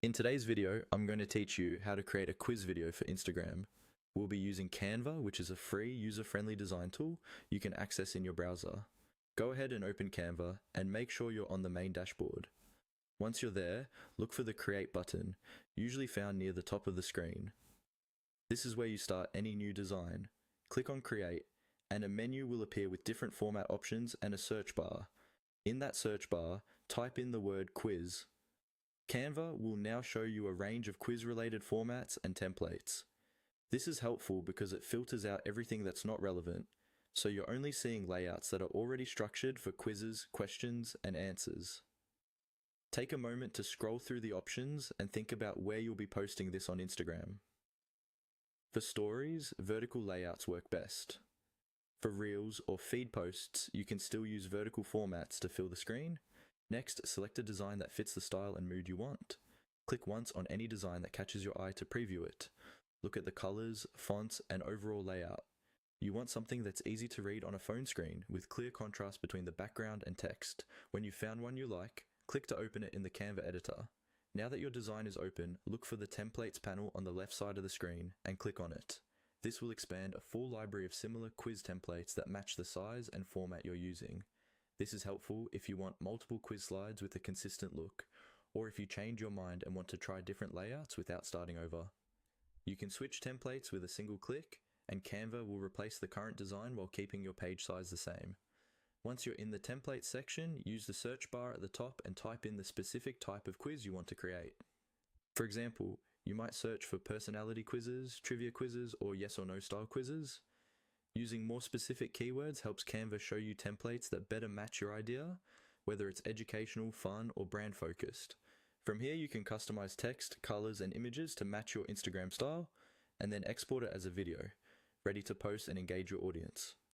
In today's video, I'm going to teach you how to create a quiz video for Instagram. We'll be using Canva, which is a free, user-friendly design tool you can access in your browser. Go ahead and open Canva and make sure you're on the main dashboard. Once you're there, look for the Create button, usually found near the top of the screen. This is where you start any new design. Click on Create, and a menu will appear with different format options and a search bar. In that search bar, type in the word quiz. Canva will now show you a range of quiz-related formats and templates. This is helpful because it filters out everything that's not relevant, so you're only seeing layouts that are already structured for quizzes, questions, and answers. Take a moment to scroll through the options and think about where you'll be posting this on Instagram. For stories, vertical layouts work best. For reels or feed posts, you can still use vertical formats to fill the screen. Next, select a design that fits the style and mood you want. Click once on any design that catches your eye to preview it. Look at the colors, fonts, and overall layout. You want something that's easy to read on a phone screen, with clear contrast between the background and text. When you've found one you like, click to open it in the Canva editor. Now that your design is open, look for the Templates panel on the left side of the screen and click on it. This will expand a full library of similar quiz templates that match the size and format you're using. This is helpful if you want multiple quiz slides with a consistent look, or if you change your mind and want to try different layouts without starting over. You can switch templates with a single click, and Canva will replace the current design while keeping your page size the same. Once you're in the template section, use the search bar at the top and type in the specific type of quiz you want to create. For example, you might search for personality quizzes, trivia quizzes, or yes or no style quizzes. Using more specific keywords helps Canva show you templates that better match your idea, whether it's educational, fun, or brand focused. From here, you can customize text, colors, and images to match your Instagram style, and then export it as a video, ready to post and engage your audience.